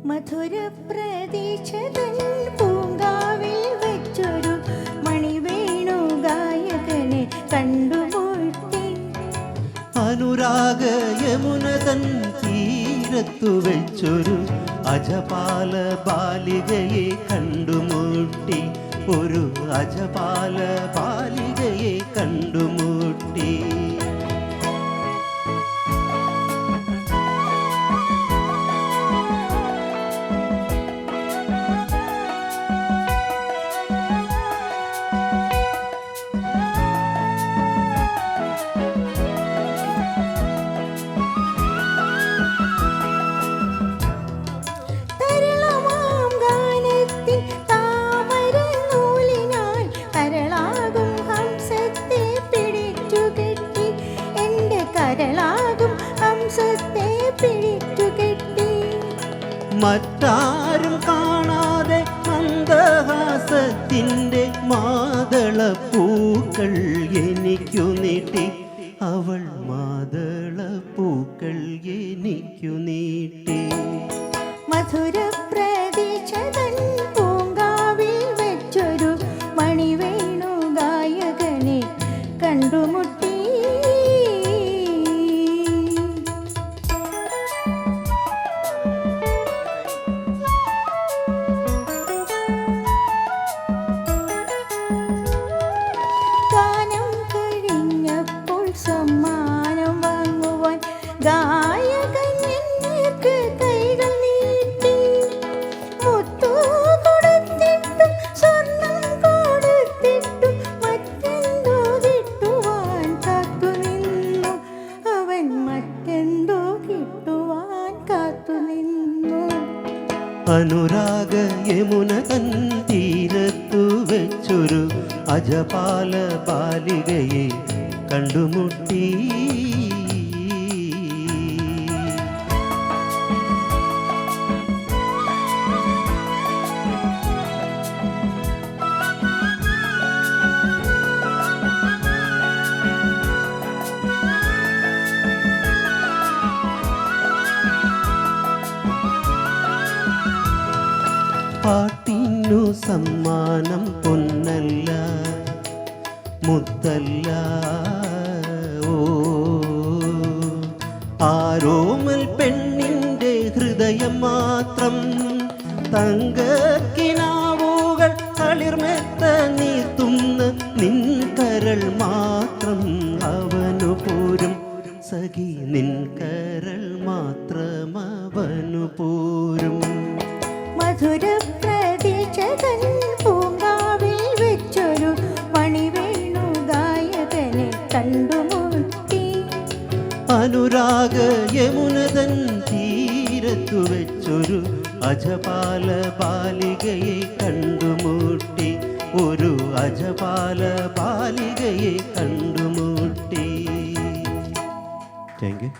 മധുര പ്രതീക്ഷതൻ പൂങ്കാവിൽ വെച്ചൊരു മണിവേണു ഗായകനെ കണ്ടുമുട്ടി. അനുരാഗ യമുനതൻ തീരത്തു വെച്ചൊരു അജപാല ബാലികയെ കണ്ടുമുട്ടി. ഒരു അജപാല ബാലികയെ കണ്ടുമുട്ടി. മറ്റാരും കാണാതെ മന്ദഹാസത്തിൻ്റെ മാതളപ്പൂക്കൾ എനിക്കു നീട്ടി. അവൾ മാതളപ്പൂക്കൾ എനിക്കു നീട്ടി. മധുര പ്രതീക്ഷതൻ പൂങ്കാവിൽ വെച്ചൊരു മണിവേണു ഗായകനെ കണ്ടുമുട്ടി. സമ്മാനം വാങ്ങുവാൻ ഗായകൻ എന്നേക്ക് കൈകൾ നീട്ടി. മുത്തു കൊടുത്തിട്ടും സ്വർണം കൊടുത്തിട്ടും മറ്റെന്തോ കിട്ടുവാൻ കാത്തുനിന്നു. അവൻ മറ്റെന്തോ കിട്ടുവാൻ കാത്തുനിന്നു. അനുരാഗ യമുനതൻ തീരത്തു വെച്ചൊരു അജപാല ബാലികയെ കണ്ടുമുട്ടി. പാട്ടിനു സമ്മാനം പൊന്നല്ല മുത്തല്ല. ആരോമൽ പെണ്ണിൻ്റെ ഹൃദയം മാത്രം തങ്കക്കിനാവുകൾ തളിർമെത്ത നീർത്തുന്ന നിൻകരൾ മാത്രം അവനു പോരും. സഖി നിൻകരൾ മാത്രം അവനു പോരും. മധുര പ്രതീക്ഷതൻ പൂങ്കാവിൽ വെച്ചൊരു മണിവേണു ഗായകനെ കണ്ടുമുട്ടി. അനുരാഗ യമുനതൻ തീരത്തു വെച്ചൊരു അജപാല ബാലികയെ കണ്ടുമുട്ടി. ഒരു അജപാല ബാലികയെ കണ്ടുമുട്ടി. Thank you.